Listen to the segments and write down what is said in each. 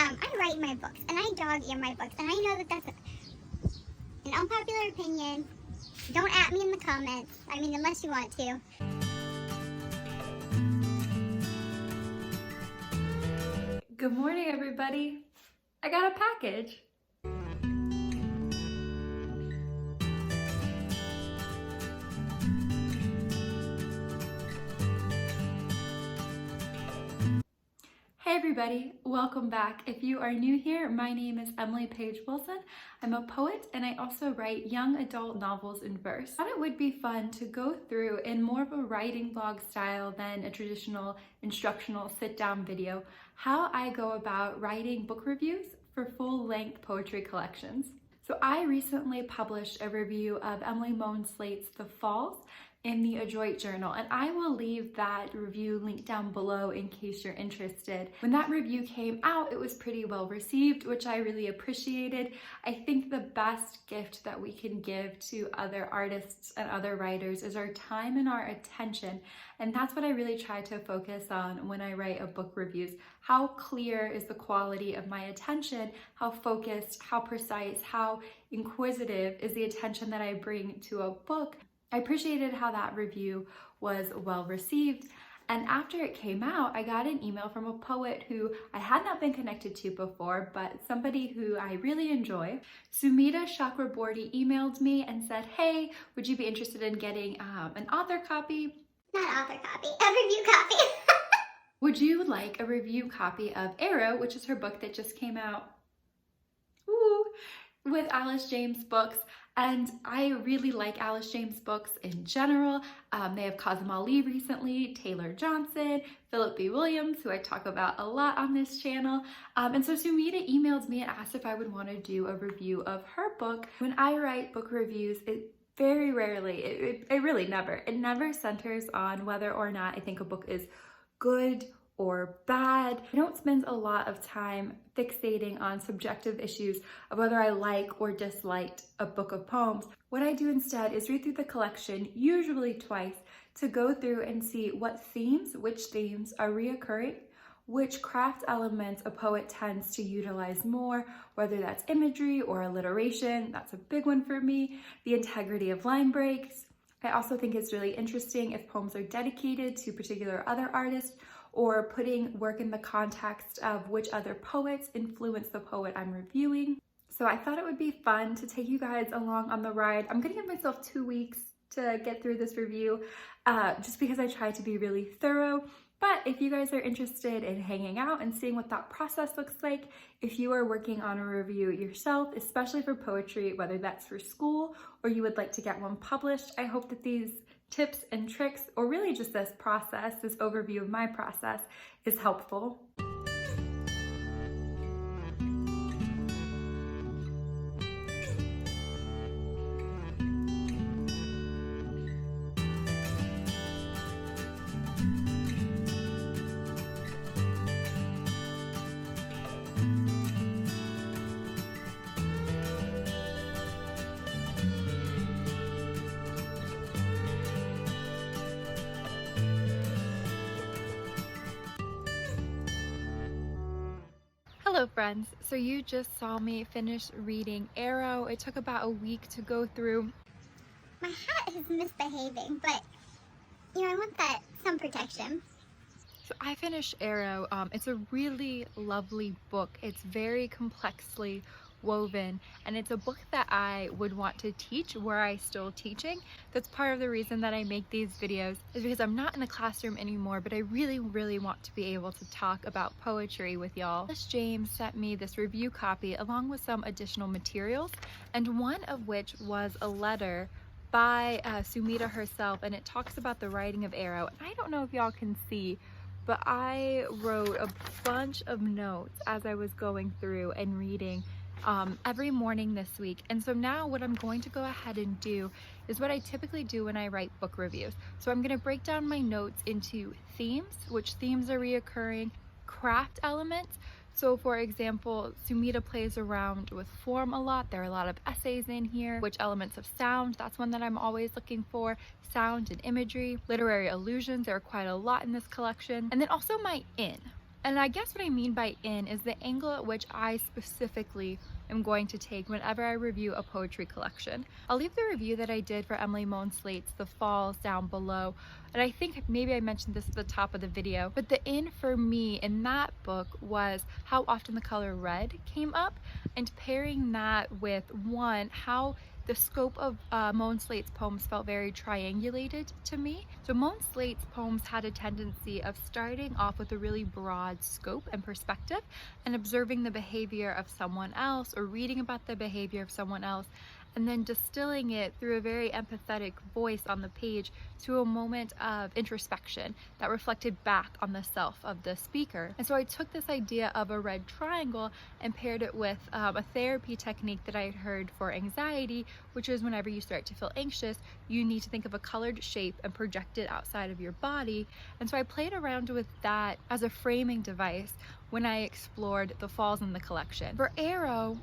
I write my books, and I dog ear my books, and I know that that's an unpopular opinion. Don't at me in the comments. I mean, unless you want to. Good morning, everybody. I got a package. Hey everybody, welcome back. If you are new here, my name is Emily Paige Wilson. I'm a poet and I also write young adult novels in verse. I thought it would be fun to go through in more of a writing blog style than a traditional instructional sit-down video how I go about writing book reviews for full-length poetry collections. So I recently published a review of Emily Mohn Slate's The Falls in the Adroit Journal, and I will leave that review linked down below in case you're interested. When that review came out, it was pretty well received, which I really appreciated. I think the best gift that we can give to other artists and other writers is our time and our attention, and that's what I really try to focus on when I write a book reviews. How clear is the quality of my attention? How focused, how precise, how inquisitive is the attention that I bring to a book? I appreciated how that review was well received, and after it came out, I got an email from a poet who I had not been connected to before, but somebody who I really enjoy. Sumita Chakraborty emailed me and said, hey, would you be interested in getting an author copy? Not author copy, a review copy. Would you like a review copy of Arrow, which is her book that just came out with Alice James Books? And I really like Alice James books in general. They have Kazim Ali recently, Taylor Johnson, Philip B. Williams, who I talk about a lot on this channel. And so Sumita emailed me and asked if I would want to do a review of her book. When I write book reviews, it very rarely, it really never, it never centers on whether or not I think a book is good or bad. I don't spend a lot of time fixating on subjective issues of whether I like or disliked a book of poems. What I do instead is read through the collection, usually twice, to go through and see which themes are reoccurring, which craft elements a poet tends to utilize more, whether that's imagery or alliteration. That's a big one for me. The integrity of line breaks. I also think it's really interesting if poems are dedicated to particular other artists, or putting work in the context of which other poets influence the poet I'm reviewing. So I thought it would be fun to take you guys along on the ride. I'm gonna give myself 2 weeks to get through this review, just because I try to be really thorough. But if you guys are interested in hanging out and seeing what that process looks like, if you are working on a review yourself, especially for poetry, whether that's for school or you would like to get one published, I hope that these tips and tricks, or really just this process, this overview of my process, is helpful. Hello friends, so you just saw me finish reading Arrow. It took about a week to go through. My hat is misbehaving, but I want that sun protection. So I finished Arrow. It's a really lovely book. It's very complexly woven, and it's a book that I would want to teach were I still teaching. That's part of the reason that I make these videos, is because I'm not in the classroom anymore, but I really want to be able to talk about poetry with y'all. Alice James sent me this review copy along with some additional materials, and one of which was a letter by Sumita herself, and it talks about the writing of Arrow. And I don't know if y'all can see, but I wrote a bunch of notes as I was going through and reading every morning this week. And so now what I'm going to go ahead and do is what I typically do when I write book reviews. So I'm going to break down my notes into themes, which themes are reoccurring, craft elements. So for example, Sumita plays around with form a lot. There are a lot of essays in here. Which elements of sound, that's one that I'm always looking for. Sound and imagery. Literary allusions, there are quite a lot in this collection. And then also my in. And I guess what I mean by in is the angle at which I specifically am going to take whenever I review a poetry collection. I'll leave the review that I did for Emily Moanslate's The Falls down below, and I think maybe I mentioned this at the top of the video, but the in for me in that book was how often the color red came up, and pairing that with one, how the scope of Moanslate's poems felt very triangulated to me. So Moanslate's poems had a tendency of starting off with a really broad scope and perspective and observing the behavior of someone else or reading about the behavior of someone else, and then distilling it through a very empathetic voice on the page to a moment of introspection that reflected back on the self of the speaker. And so I took this idea of a red triangle and paired it with a therapy technique that I had heard for anxiety, which is whenever you start to feel anxious, you need to think of a colored shape and project it outside of your body. And so I played around with that as a framing device when I explored the falls in the collection. For Arrow,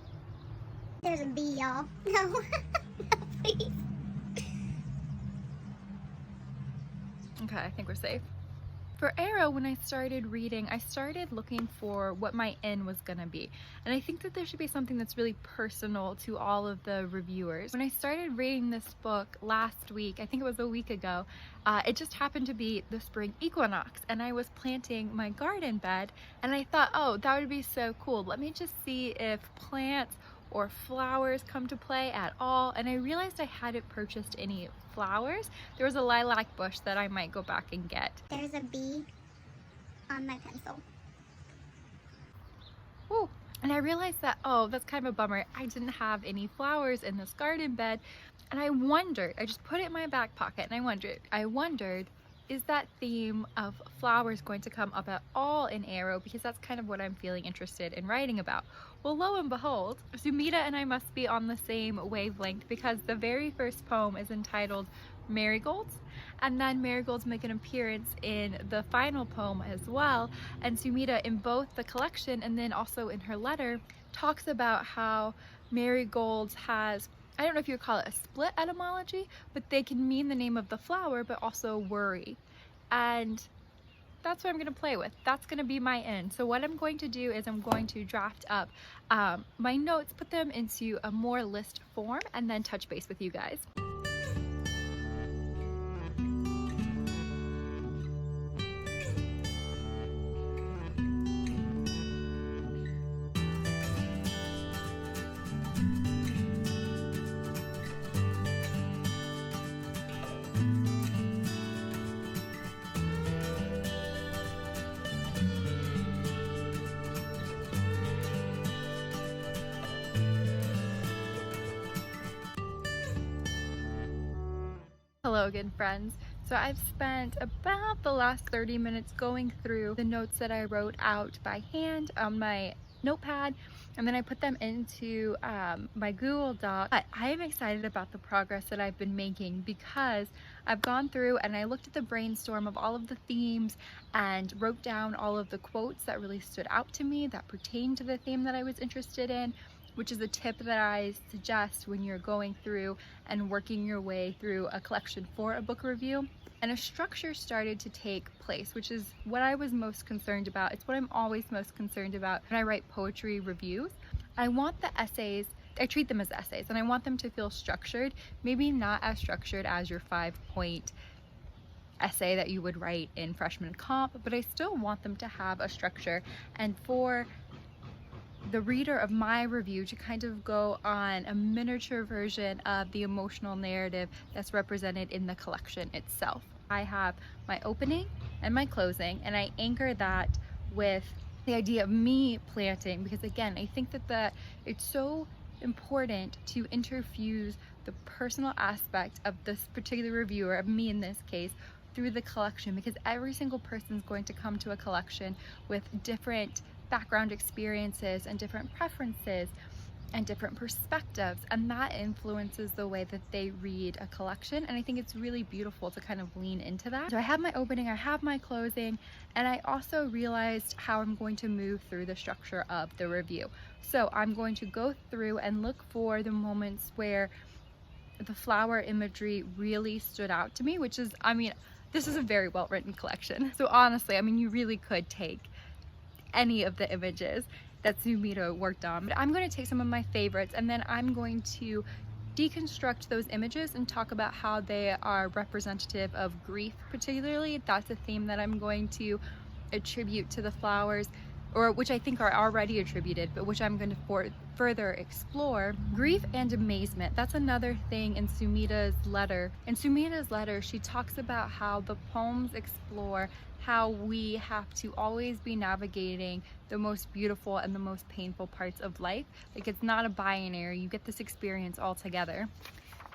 There's a bee, y'all. No. Please. okay, I think we're safe. For Arrow, when I started reading, I started looking for what my in was gonna be. And I think that there should be something that's really personal to all of the reviewers. When I started reading this book last week, I think it was a week ago, it just happened to be the spring equinox, and I was planting my garden bed, and I thought, oh, that would be so cool. Let me just see if plants or flowers come to play at all. And I realized I hadn't purchased any flowers. There was a lilac bush that I might go back and get. There's a bee on my pencil. Ooh. And I realized that, oh, that's kind of a bummer. I didn't have any flowers in this garden bed. And I wondered, I just put it in my back pocket and I wondered, is that theme of flowers going to come up at all in Arrow? Because that's kind of what I'm feeling interested in writing about. Well, lo and behold, Sumita and I must be on the same wavelength, because the very first poem is entitled Marigolds, and then marigolds make an appearance in the final poem as well. And Sumita, in both the collection and then also in her letter, talks about how marigolds has, I don't know if you would call it a split etymology, but they can mean the name of the flower but also worry. And that's what I'm going to play with. That's going to be my in. So what I'm going to do is I'm going to draft up my notes, put them into a more list form, and then touch base with you guys. Hello again, friends. So I've spent about the last 30 minutes going through the notes that I wrote out by hand on my notepad, and then I put them into my Google Doc. But I am excited about the progress that I've been making, because I've gone through and I looked at the brainstorm of all of the themes and wrote down all of the quotes that really stood out to me that pertain to the theme that I was interested in, which is a tip that I suggest when you're going through and working your way through a collection for a book review. And a structure started to take place, which is what I was most concerned about. It's what I'm always most concerned about when I write poetry reviews. I want the essays, I treat them as essays, and I want them to feel structured, maybe not as structured as your 5-point essay that you would write in freshman comp, but I still want them to have a structure, and for the reader of my review to kind of go on a miniature version of the emotional narrative that's represented in the collection itself. I have my opening and my closing, and I anchor that with the idea of me planting, because again, I think that it's so important to interfuse the personal aspect of this particular reviewer, of me in this case, through the collection, because every single person is going to come to a collection with different background experiences and different preferences and different perspectives, and that influences the way that they read a collection. And I think it's really beautiful to kind of lean into that. So I have my opening, I have my closing, and I also realized how I'm going to move through the structure of the review. So I'm going to go through and look for the moments where the flower imagery really stood out to me, which is, I mean, this is a very well written collection. So honestly, I mean, you really could take any of the images that Sumita worked on, but I'm going to take some of my favorites and then I'm going to deconstruct those images and talk about how they are representative of grief particularly. That's a theme that I'm going to attribute to the flowers, or which I think are already attributed, but which I'm going to further explore. Grief and amazement, that's another thing in Sumita's letter. In Sumita's letter, she talks about how the poems explore how we have to always be navigating the most beautiful and the most painful parts of life. Like, it's not a binary, you get this experience all together.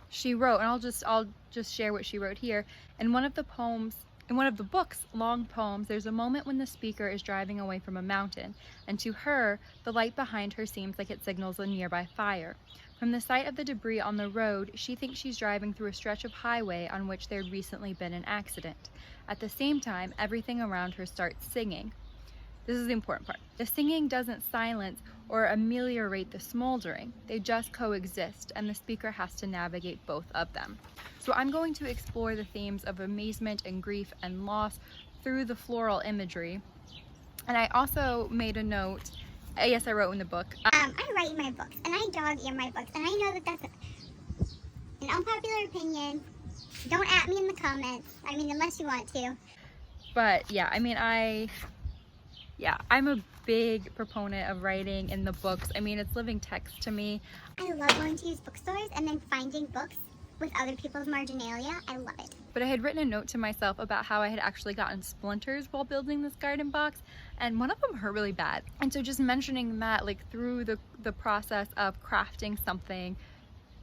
She wrote, and I'll just share what she wrote here. In one of the book's long poems, there's a moment when the speaker is driving away from a mountain, and to her, the light behind her seems like it signals a nearby fire. From the sight of the debris on the road, she thinks she's driving through a stretch of highway on which there'd recently been an accident. At the same time, everything around her starts singing. This is the important part. The singing doesn't silence or ameliorate the smoldering. They just coexist, and the speaker has to navigate both of them. So I'm going to explore the themes of amazement and grief and loss through the floral imagery. And I also made a note, yes, I wrote in the book. I write in my books, and I dog ear my books, and I know that that's an unpopular opinion. Don't at me in the comments. I mean, unless you want to. But yeah, I mean, I'm a big proponent of writing in the books. I mean, it's living text to me. I love going to used bookstores and then finding books with other people's marginalia. I love it. But I had written a note to myself about how I had actually gotten splinters while building this garden box, and one of them hurt really bad. And so just mentioning that, like, through the process of crafting something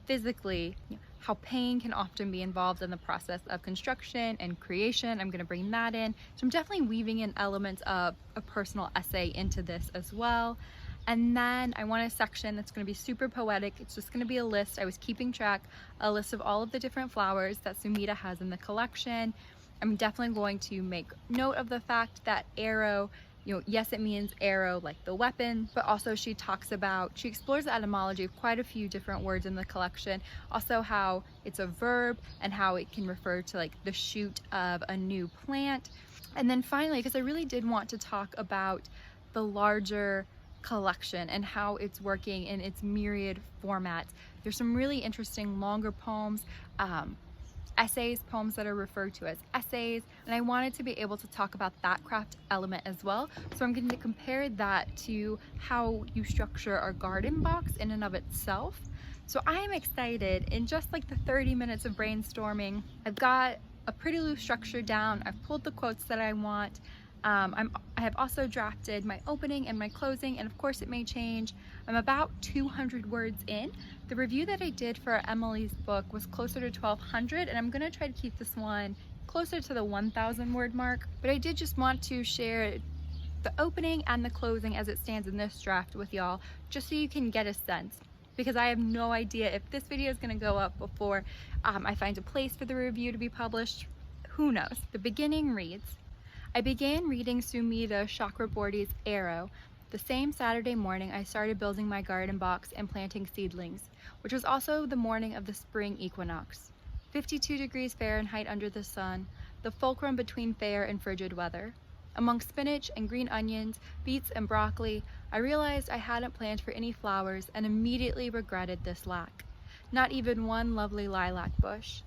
physically, how pain can often be involved in the process of construction and creation. I'm going to bring that in. So I'm definitely weaving in elements of a personal essay into this as well. And then I want a section that's going to be super poetic. It's just going to be a list. I was keeping track, a list of all of the different flowers that Sumita has in the collection. I'm definitely going to make note of the fact that arrow, yes, it means arrow like the weapon, but also she explores the etymology of quite a few different words in the collection. Also how it's a verb and how it can refer to like the shoot of a new plant. And then finally, because I really did want to talk about the larger collection and how it's working in its myriad formats. There's some really interesting longer poems, essays, poems that are referred to as essays, and I wanted to be able to talk about that craft element as well. So I'm going to compare that to how you structure a garden box in and of itself. So I am excited. In just like the 30 minutes of brainstorming, I've got a pretty loose structure down. I've pulled the quotes that I want. I have also drafted my opening and my closing, and of course it may change. I'm about 200 words in. The review that I did for Emily's book was closer to 1,200, and I'm going to try to keep this one closer to the 1,000 word mark. But I did just want to share the opening and the closing as it stands in this draft with y'all, just so you can get a sense, because I have no idea if this video is going to go up before I find a place for the review to be published. Who knows? The beginning reads, I began reading Sumita Chakraborty's Arrow the same Saturday morning I started building my garden box and planting seedlings, which was also the morning of the spring equinox. 52 degrees Fahrenheit under the sun, the fulcrum between fair and frigid weather. Among spinach and green onions, beets and broccoli, I realized I hadn't planned for any flowers and immediately regretted this lack. Not even one lovely lilac bush.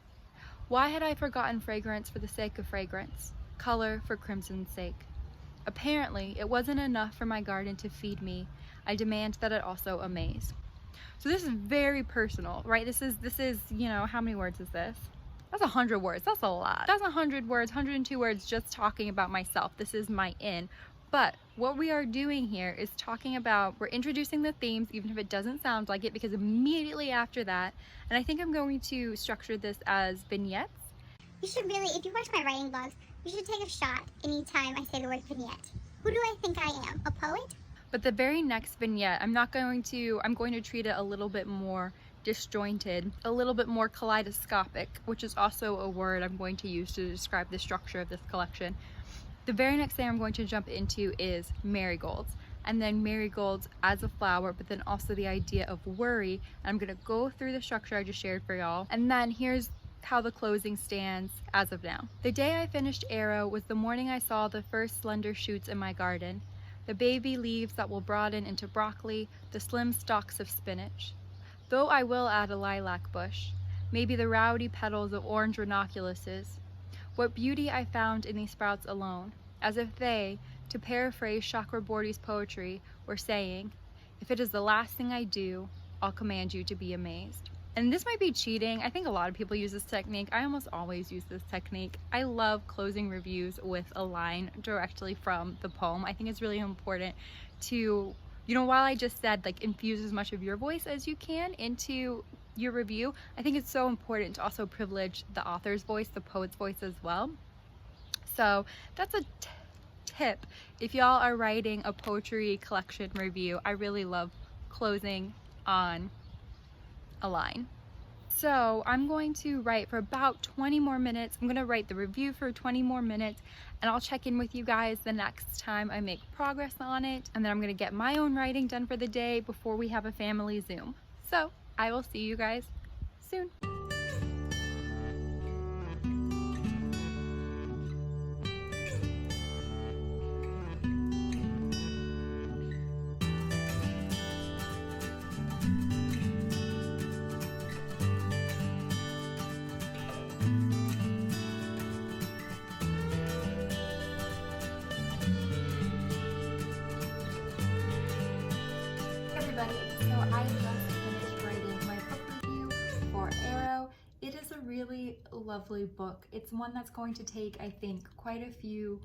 Why had I forgotten fragrance for the sake of fragrance? Color for crimson's sake. Apparently, it wasn't enough for my garden to feed me. I demand that it also amaze. So this is very personal, right? This is, how many words is this? That's 100 words. That's a lot. That's 100 words, 102 words just talking about myself. This is my in. But what we are doing here is talking about, we're introducing the themes, even if it doesn't sound like it, because immediately after that, and I think I'm going to structure this as vignettes. You should really, if you watch my writing blogs, you should take a shot anytime I say the word vignette. Who do I think I am? A poet? But the very next vignette, I'm going to treat it a little bit more disjointed, a little bit more kaleidoscopic, which is also a word I'm going to use to describe the structure of this collection. The very next thing I'm going to jump into is marigolds, and then marigolds as a flower, but then also the idea of worry. And I'm going to go through the structure I just shared for y'all, and then here's how the closing stands as of now. The day I finished Arrow was the morning I saw the first slender shoots in my garden. the baby leaves that will broaden into broccoli, the slim stalks of spinach. Though I will add a lilac bush, maybe the rowdy petals of orange ranunculuses. What beauty I found in these sprouts alone, as if they, to paraphrase Chakraborty's poetry, were saying, if it is the last thing I do, I'll command you to be amazed. And this might be cheating. I think a lot of people use this technique. I almost always use this technique. I love closing reviews with a line directly from the poem. I think it's really important to, while I just said like infuse as much of your voice as you can into your review, I think it's so important to also privilege the author's voice, the poet's voice as well. So that's a tip. If y'all are writing a poetry collection review, I really love closing on a line. So I'm going to write for about 20 more minutes. I'm going to write the review for 20 more minutes, and I'll check in with you guys the next time I make progress on it. And then I'm going to get my own writing done for the day before we have a family Zoom. So I will see you guys soon. So I just finished writing my book review for Arrow. It is a really lovely book. It's one that's going to take, I think, quite a few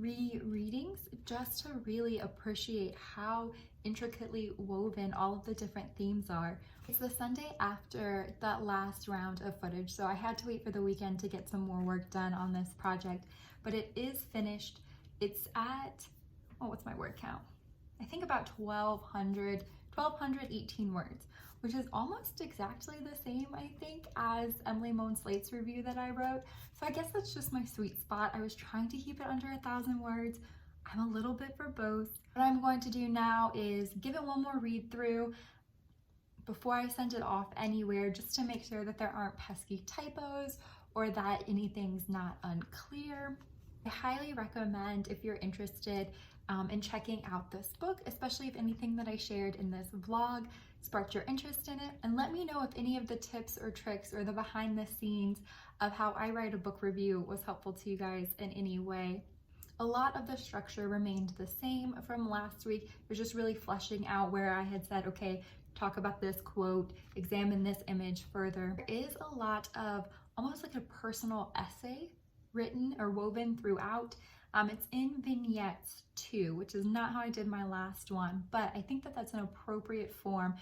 rereadings just to really appreciate how intricately woven all of the different themes are. It's the Sunday after that last round of footage, so I had to wait for the weekend to get some more work done on this project, but it is finished. It's at, what's my word count? I think about 1,218 words, which is almost exactly the same, I think, as Emily Moan Slate's review that I wrote. So I guess that's just my sweet spot. I was trying to keep it under 1,000 words. I'm a little bit verbose. What I'm going to do now is give it one more read through before I send it off anywhere, just to make sure that there aren't pesky typos or that anything's not unclear. I highly recommend, if you're interested in checking out this book, especially if anything that I shared in this vlog sparked your interest in it, and let me know if any of the tips or tricks or the behind the scenes of how I write a book review was helpful to you guys in any way. A lot of the structure remained the same from last week. It was just really fleshing out where I had said, okay, talk about this quote, examine this image further. There is a lot of almost like a personal essay written or woven throughout. It's in vignettes too, which is not how I did my last one, but I think that that's an appropriate form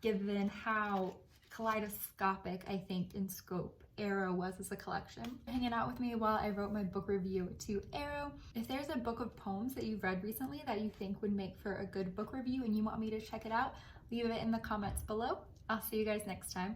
given how kaleidoscopic, I think, in scope Arrow was as a collection. Hanging out with me while I wrote my book review to Arrow. If there's a book of poems that you've read recently that you think would make for a good book review and you want me to check it out, leave it in the comments below. I'll see you guys next time.